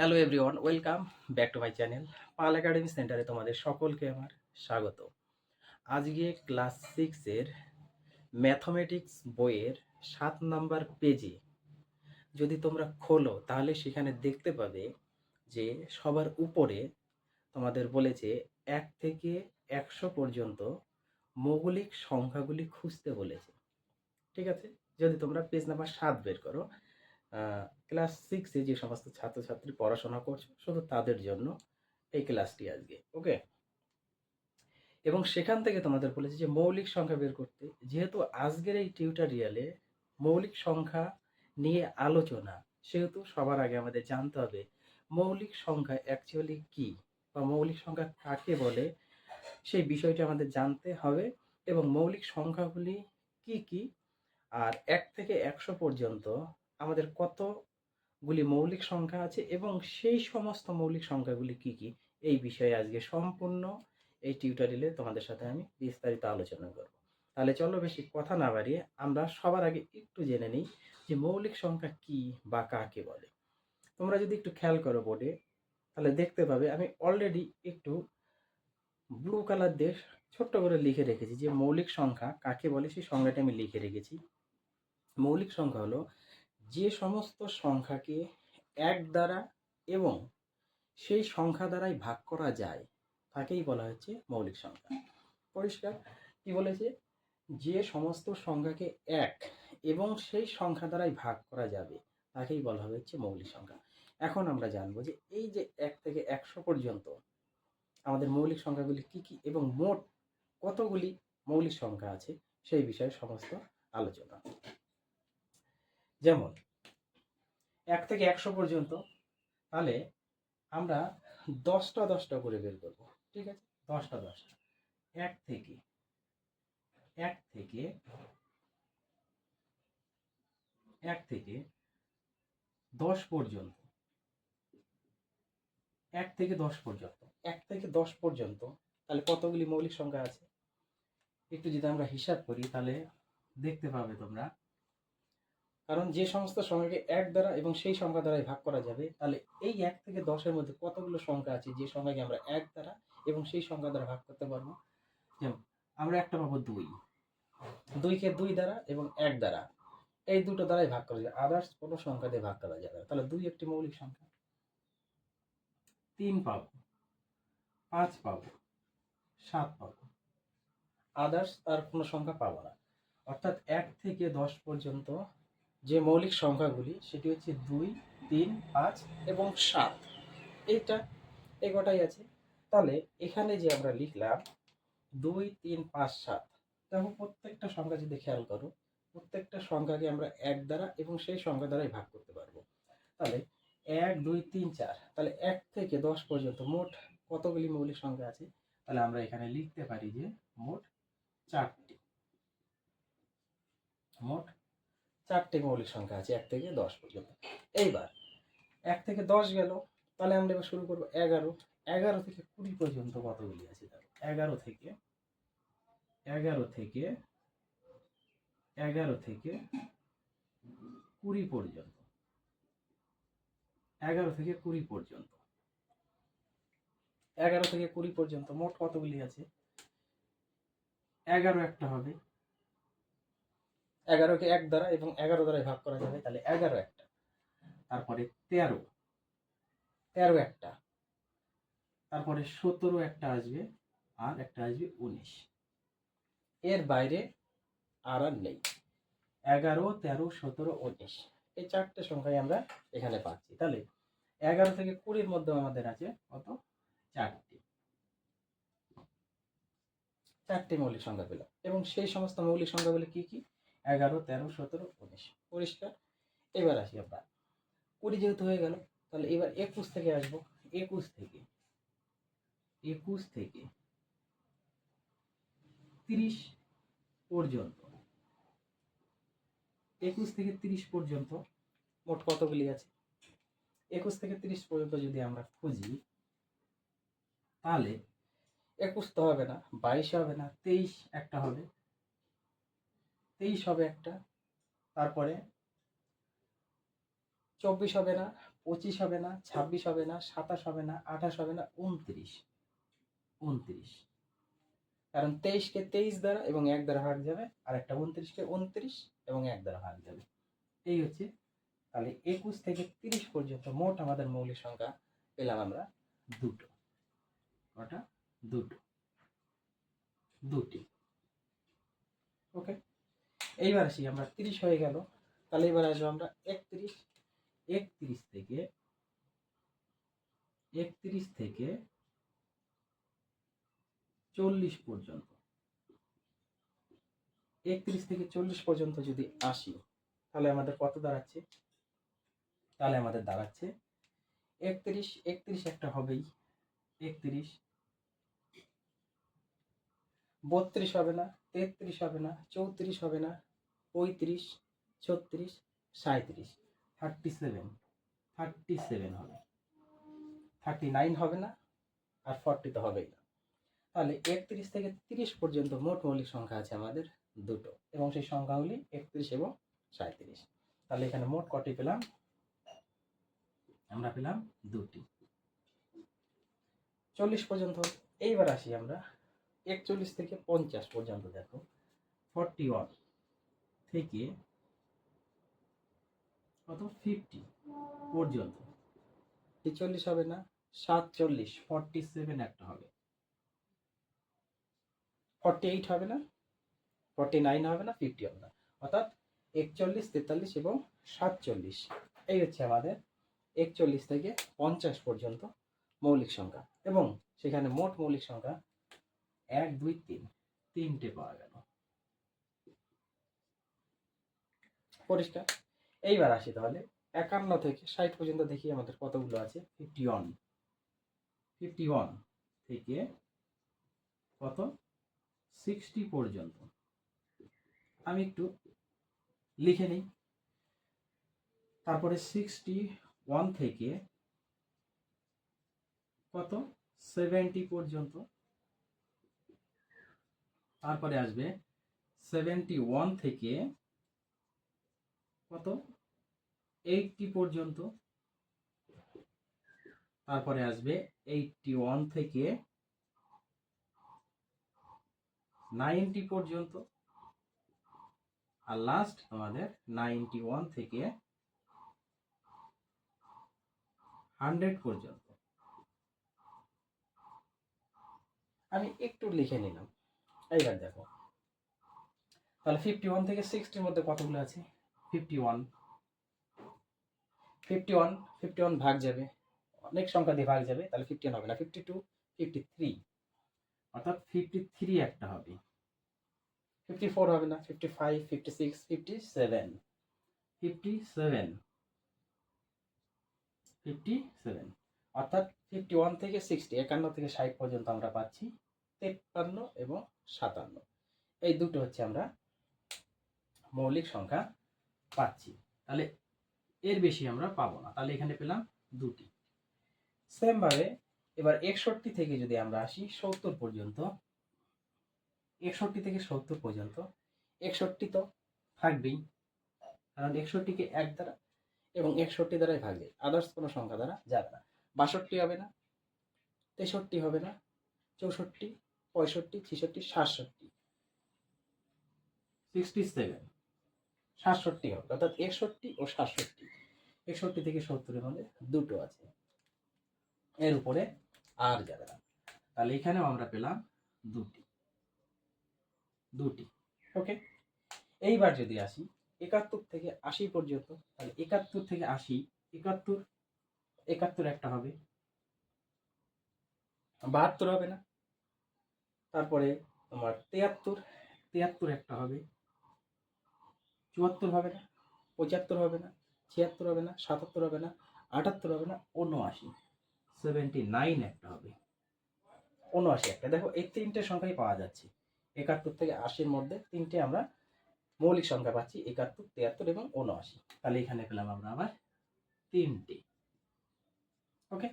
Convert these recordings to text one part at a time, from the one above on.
Hello everyone, welcome back to my channel Pal academy সেন্টারে তোমাদের সকলকে আমার স্বাগত। আজকে ক্লাস 6-এর ম্যাথমেটিক্স বইয়ের 7 নম্বর পেজে যদি তোমরা খোলো তাহলে সেখানে দেখতে পাবে যে সবার উপরে তোমাদের বলেছে 1 থেকে 100 পর্যন্ত মৌলিক সংখ্যাগুলি খুঁজতে বলেছে। ঠিক আছে, যদি তোমরা পেজ নাম্বার 7 বের করো, ক্লাস 6-এ যে সমস্ত ছাত্রছাত্রী পড়াশোনা করছো শুধু তাদের জন্য এই ক্লাসটি আজকে, ওকে। এবং সেখান থেকে তোমাদের বলেছে যে মৌলিক সংখ্যা বের করতে, যেহেতু আজকের এই টিউটোরিয়ালে মৌলিক সংখ্যা নিয়ে আলোচনা, সেহেতু সবার আগে আমাদের জানতে হবে মৌলিক সংখ্যা অ্যাকচুয়ালি কি বা মৌলিক সংখ্যা কাকে বলে, সেই বিষয়টি আমাদের জানতে হবে। এবং মৌলিক সংখ্যাগুলি কি কি, আর 1 থেকে 100 পর্যন্ত আমাদের কতগুলি মৌলিক সংখ্যা আছে এবং সেই সমস্ত মৌলিক সংখ্যাগুলি কি কি, এই বিষয়ে আজকে সম্পূর্ণ এই টিউটোরিয়ালে তোমাদের সাথে আমি বিস্তারিত আলোচনা করব। তাহলে চলো বেশি কথা না বাড়িয়ে আমরা সবার আগে একটু জেনে নিই যে মৌলিক সংখ্যা কি বা কাকে বলে। তোমরা যদি একটু খেয়াল করো বোর্ডে, তাহলে দেখতে পাবে আমি অলরেডি একটু ব্লু কালার দিয়ে ছোট্ট করে লিখে রেখেছি যে মৌলিক সংখ্যা কাকে বলে, সেই সংজ্ঞাটি আমি লিখে রেখেছি। মৌলিক সংখ্যা হলো যে সমস্ত সংখ্যাকে 1 দ্বারা এবং সেই সংখ্যা দ্বারাই ভাগ করা যায় তাকেই বলা হচ্ছে মৌলিক সংখ্যা। পরিষ্কার? কি বলেছে? যে সমস্ত সংখ্যাকে 1 এবং সেই সংখ্যা দ্বারাই ভাগ করা যাবে তাকেই বলা হচ্ছে মৌলিক সংখ্যা। এখন আমরা জানবো যে এই যে 1 থেকে 100 পর্যন্ত আমাদের মৌলিক সংখ্যাগুলি কি কি এবং মোট কতগুলি মৌলিক সংখ্যা আছে সেই বিষয়ে সমস্ত আলোচনা। যেমন 1 থেকে 100 পর্যন্ত, তাহলে আমরা 10টা 10টা করে বের করব। ঠিক আছে, 10টা 10টা। 1 থেকে 1 থেকে 1 থেকে 10 পর্যন্ত, 1 থেকে 10 পর্যন্ত, 1 থেকে 10 পর্যন্ত তাহলে কতগুলি মৌলিক সংখ্যা আছে একটু যদি আমরা হিসাব করি তাহলে দেখতে পাবে তোমরা। কারণ যে সমস্ত সংখ্যাকে 1 দ্বারা এবং সেই সংখ্যা দ্বারাই ভাগ করা যাবে, তাহলে এই 1 থেকে 10-এর মধ্যে কতগুলো সংখ্যা আছে যে সংখ্যাকে আমরা 1 দ্বারা এবং সেই সংখ্যা দ্বারা ভাগ করতে পারবো। যেমন আমরা একটা পাবো 2, 2কে 2 দ্বারা এবং 1 দ্বারা, এই দুটো দ্বারাই ভাগ করা যায়, আদার্স কোনো সংখ্যা দিয়ে ভাগ করা যাবে না। তাহলে 2 একটি মৌলিক সংখ্যা। 3 পাবো, 5 পাবো, 7 পাবো, আদার্স আর কোনো সংখ্যা পাবো না। অর্থাৎ 1 থেকে 10 পর্যন্ত যে মৌলিক সংখ্যাগুলি সেটি হচ্ছে 2, 3, 5 এবং 7। এইটা এই কটাই আছে। তাহলে এখানে যে আমরা লিখলাম 2, 3, 5, 7, দেখো প্রত্যেকটা সংখ্যা যদি খেয়াল করো, প্রত্যেকটা সংখ্যাকে আমরা 1 দ্বারা এবং সেই সংখ্যা দ্বারাই ভাগ করতে পারবো। তাহলে 1, 2, 3, 4, তাহলে 1 থেকে 10 পর্যন্ত মোট কতগুলি মৌলিক সংখ্যা আছে? তাহলে আমরা এখানে লিখতে পারি যে মোট 4টি, মোট 4টি মৌলিক সংখ্যা আছে 1 থেকে 10 পর্যন্ত। এইবার 1 থেকে 10 গেল, তাহলে আমরা এবার শুরু করবো 11। 11 থেকে 20 পর্যন্ত কতগুলি আছে? দেখো 11 থেকে 20 পর্যন্ত, 11 থেকে 20 পর্যন্ত, 11 থেকে 20 পর্যন্ত মোট কতগুলি আছে? 11 একটা হবে, 11কে 1 দ্বারা এবং 11 দ্বারাই ভাগ করা যাবে, তাহলে 11 একটা। তারপরে 13, 13 একটা। তারপরে 17 একটা আসবে, আর একটা আসবে 19। এর বাইরে আর নেই। 11, 13, 17, 19, এই 4টে সংখ্যাই আমরা এখানে পাচ্ছি। তাহলে 11 থেকে 20-র মধ্যে আমাদের আছে কত? 4টি মৌলিক সংখ্যা পেলাম। এবং সেই সমস্ত মৌলিক সংখ্যাগুলি কি কি? 11, 13, 17, 19। পরিষ্কার? এবার আসি আমরা 20 যেহেতু হয়ে গেল, তাহলে এবার 21 থেকে আসবো। 21 থেকে 30 পর্যন্ত, 21 থেকে 30 পর্যন্ত মোট কতগুলি আছে? 21 থেকে 30 পর্যন্ত যদি আমরা খুঁজি, তাহলে 21 তো হবে না, 22 হবে না, 23 একটা হবে, 23 হবে একটা। তারপরে 24 হবে না, 25 হবে না, 26 হবে না, 27 হবে না, 28 হবে না, 29। 29, কারণ 23-কে 23 দ্বারা এবং 1 দ্বারা ভাগ যাবে, আর একটা 29-কে 29 এবং 1 দ্বারা ভাগ যাবে। এই হচ্ছে, তাহলে 21 থেকে 30 পর্যন্ত মোট আমাদের মৌলিক সংখ্যা পেলাম আমরা দুটো। কটা? দুটো, দুটি। ওকে, এইবার আসি আমরা 30 হয়ে গেল, তাহলে এবার আসবো আমরা 31। 31 থেকে 40 পর্যন্ত। 31 থেকে 40 পর্যন্ত যদি আসি, তাহলে আমাদের কত দাঁড়াচ্ছে? তাহলে আমাদের দাঁড়াচ্ছে 31। 31 একটা হবেই, 31। 32 হবে না, 33 হবে না, 34 হবে না, 35, 36, 37, 37 হবে, 39 হবে না, আর 40 তো হবেই না। তাহলে 31 থেকে 30 পর্যন্ত মোট মৌলিক সংখ্যা আছে আমাদের দুটো, এবং সেই সংখ্যাগুলি 31 এবং 37। তাহলে এখানে মোট কটি পেলাম? আমরা পেলাম দুটি। 40 পর্যন্ত। এইবার আসি আমরা 41 থেকে 50 পর্যন্ত। দেখো 41 থেকে কত? 50 পর্যন্ত। 43 হবে না, 47, 47 একটা হবে, 48 হবে না, 49 হবে না, 50 হবে না, অর্থাৎ 41, 43 এবং 47। এই হচ্ছে আমাদের 41 থেকে 50 পর্যন্ত মৌলিক সংখ্যা, এবং সেখানে মোট মৌলিক সংখ্যা 1, 2, 3, তিনটে পাওয়া গেল। পরিষ্কার? এইবার আসি তাহলে 51 থেকে 60 পর্যন্ত, দেখি আমাদের কতগুলো আছে। 51 থেকে কত? 60 পর্যন্ত। আমি একটু লিখে নিই। তারপরে 61 থেকে কত? 70 পর্যন্ত। তারপরে আসবে 71 থেকে কত? 80 পর্যন্ত। তারপরে আসবে 81 থেকে 90 পর্যন্ত। আর লাস্ট আমাদের 91 থেকে 100 পর্যন্ত। আমি একটু লিখে নিলাম। এইবার দেখো, তাহলে 51 থেকে 60-র মধ্যে কতগুলো আছে? 51 ভাগ যাবে, অনেক সংখ্যা দিয়ে ভাগ যাবে, তাহলে 51 হবে না, 52, 53, অর্থাৎ 53 একটা হবে, 54 হবে না, 55, 56, 57, 57, অর্থাৎ 51 থেকে 60, 51 থেকে 60 পর্যন্ত আমরা পাচ্ছি 53 এবং 57। এই দুটো হচ্ছে আমরা মৌলিক সংখ্যা পাচ্ছি। তাহলে এর বেশি আমরা পাবো না, তাহলে এখানে পেলাম দুটি। সেম ভাবে এবার 61 থেকে যদি আমরা আসি 70 পর্যন্ত, 61 থেকে 70 পর্যন্ত, 61 তো থাকবেই, কারণ 61-কে 1 দ্বারা এবং 61 দ্বারাই ভাগ যায়, আদার্স কোনো সংখ্যা দ্বারা যাবে না। 62 হবে না, 63 হবে না, 64, 65, 66, 67, 67, 67 হবে, অর্থাৎ 61 ও 67। 61 থেকে 70-এর মধ্যে দুটো আছে, এর উপরে আর যাবে না। তাহলে এখানেও আমরা পেলাম দুটি। ওকে, এইবার যদি আসি 71 থেকে 80 পর্যন্ত, তাহলে 71 থেকে 80, 71 একটা হবে, 72 হবে না, তারপরে তোমার 73 একটা হবে, 74 হবে না, 75 হবে না, 76 হবে না, 77 হবে না, 78 হবে না, 79, 79 একটা হবে, 79 একটা। দেখো এই তিনটে সংখ্যাই পাওয়া যাচ্ছে 71 থেকে 80-র মধ্যে, তিনটে আমরা মৌলিক সংখ্যা পাচ্ছি, 71, 73 এবং 79। তাহলে এখানে পেলাম আমরা আবার তিনটে। ওকে,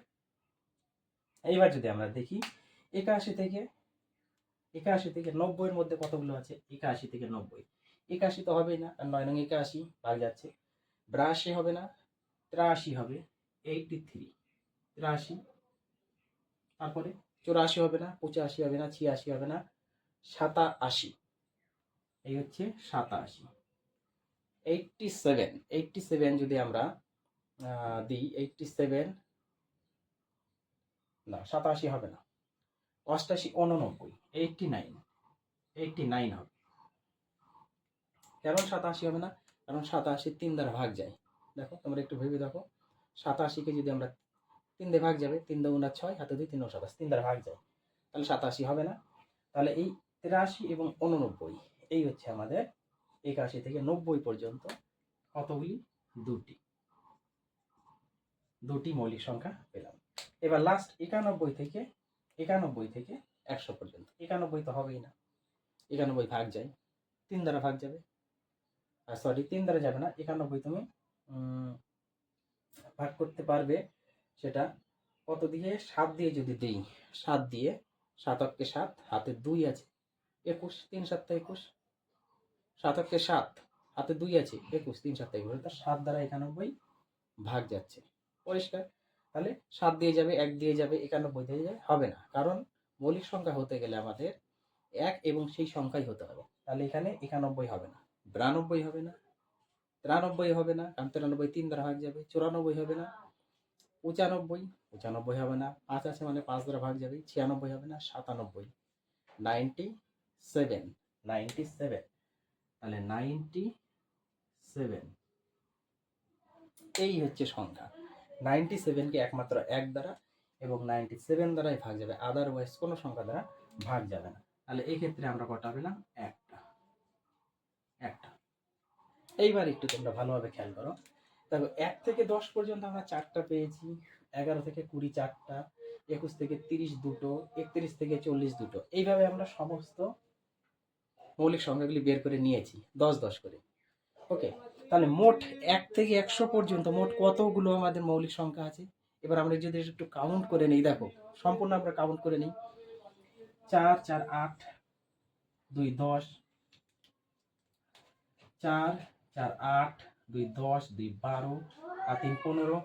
এইবার যদি আমরা দেখি 81 থেকে 90-এর মধ্যে কতগুলো আছে? 81 থেকে 90, 81 তো হবেই না, আর 9 নং 81 ভাগ যাচ্ছে, 82 হবে না, 83 হবে, 83, 83, তারপরে 84 হবে না, 85 হবে না, 86 হবে না, 87, এই হচ্ছে 87। 87, 87 যদি আমরা দিই, 87 না, 87 হবে না, 88, 89, 89, 89 হবে। কেন 87 হবে না? কারণ 87 3 দ্বারা ভাগ যায়। দেখো তোমরা একটু ভেবে দেখো, 87কে যদি আমরা 3 দিয়ে ভাগ যাবে, 3 দুগুণা 6, হাতে 2, 3 27, 3 দ্বারা ভাগ যায়, তাহলে 87 হবে না। তাহলে এই 83 এবং 89, এই হচ্ছে আমাদের 81 থেকে 90 পর্যন্ত কতগুলি? দুটি মৌলিক সংখ্যা পেলাম। এবার লাস্ট 91 থেকে 100 পর্যন্ত। 91 তো হবেই না, 91 ভাগ যায়, 3 দ্বারা ভাগ যাবে, সরি 3 দ্বারা যাবে না, 91 তুমি ভাগ করতে পারবে সেটা কত দিয়ে? 7 দিয়ে যদি দিই, 7 দিয়ে, 7 অক্ষে 7, হাতে 2 আছে, 21, 3 7 21, 7 অক্ষে 7, হাতে 2 আছে, 21, 3 7 21, তার 7 দ্বারা 91 ভাগ যাচ্ছে। পরিষ্কার? তাহলে 7 দিয়ে যাবে, 1 দিয়ে যাবে, 91 দিয়ে যাবে, হবে না। কারণ মৌলিক সংখ্যা হতে গেলে আমাদের 1 এবং সেই সংখ্যাই হতে হবে। তাহলে এখানে 91 হবে না, 92 হবে না, 93 হবে না, কারণ 93 3 দ্বারা ভাগ যাবে, 94 হবে না, 95 হবে না, 5 আছে মানে 5 দ্বারা ভাগ যাবে, 96 হবে না, 97, 97, তাহলে 97, এই হচ্ছে সংখ্যা। 97কে একমাত্র 1 দ্বারা এবং 97 দ্বারাই ভাগ যাবে, আদারওয়াইজ কোনো সংখ্যা দ্বারা ভাগ যাবে না। তাহলে এই ক্ষেত্রে আমরা কটা পেলাম? একটা। এইবার একটু তোমরা ভালোভাবে খেয়াল করো। দেখো 1 থেকে 10 পর্যন্ত আমরা 4টা পেয়েছি, 11 থেকে 20 4টা, 21 থেকে 30 দুটো, 31 থেকে 40 দুটো। এইভাবে আমরা সমস্ত মৌলিক সংখ্যাগুলি বের করে নিয়েছি 10 10 করে। ওকে, তাহলে মোট 1 থেকে 100 পর্যন্ত মোট কতগুলো আমাদের মৌলিক সংখ্যা আছে? এবার আমরা যদি একটু কাউন্ট করে নিই, দেখো সম্পূর্ণ আমরা কাউন্ট করে নিই। 4 4 8, 2 10, 4 4 8, 2 10, 2 12, আর 3 15,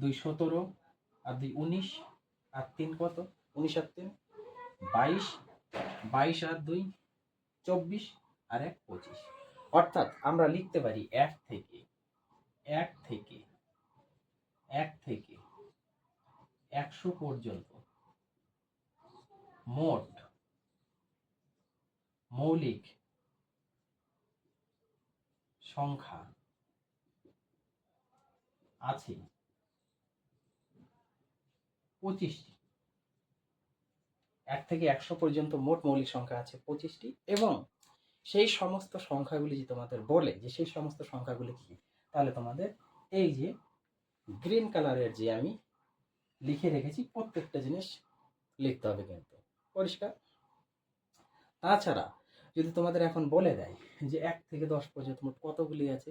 2 17, আর 2 19, আর 3 কত? 19 আর 3 22, 22 আর 2 24, আর 1 25। অর্থাৎ আমরা লিখতে পারি 1 থেকে 100 পর্যন্ত মোট মৌলিক সংখ্যা আছে 25টি। 1 থেকে 100 পর্যন্ত মোট মৌলিক সংখ্যা আছে 25টি, এবং সেই সমস্ত সংখ্যাগুলি যে তোমাদের বলে যে সেই সমস্ত সংখ্যাগুলি কি, তাহলে তোমাদের এই যে গ্রিন কালারের যে আমি লিখে রেখেছি প্রত্যেকটা জিনিস লিখতে হবে কিন্তু। পরিষ্কার? তাছাড়া যদি তোমাদের এখন বলে দেয় যে 1 থেকে 10 পর্যন্ত মোট কতগুলি আছে,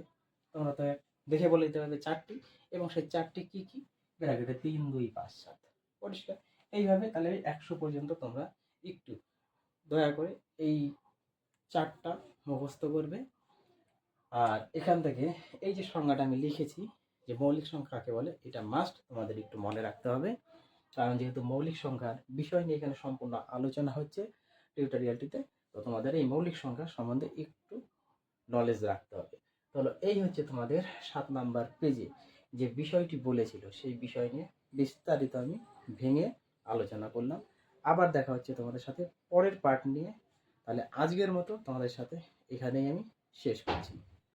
তোমরা তো দেখে বলে দিতে পারবে 4টি, এবং সেই 4টি কি কি? ব্র্যাকেটে 3 2 5 7। পরিষ্কার? এইভাবে তাহলে 100 পর্যন্ত তোমরা একটু দয়া করে এই 4টা মুখস্থ করবে। আর এখান থেকে এই যে সংজ্ঞাটা আমি লিখেছি যে মৌলিক সংখ্যা কাকে বলে, এটা মাস্ট তোমাদের একটু মনে রাখতে হবে। কারণ যেহেতু মৌলিক সংখ্যার বিষয় নিয়ে এখানে সম্পূর্ণ আলোচনা হচ্ছে টিউটোরিয়ালটিতে, তো তোমাদের এই মৌলিক সংখ্যা সম্বন্ধে একটু নলেজ রাখতে হবে। তাহলে এই হচ্ছে তোমাদের 7 নাম্বার পেজে যে বিষয়টি বলেছিল সেই বিষয় নিয়ে বিস্তারিত আমি ভেঙে আলোচনা করলাম। আবার দেখা হচ্ছে তোমাদের সাথে পরের পার্ট নিয়ে। তাহলে আজকের মতো তোমাদের সাথে এখানেই আমি শেষ করছি।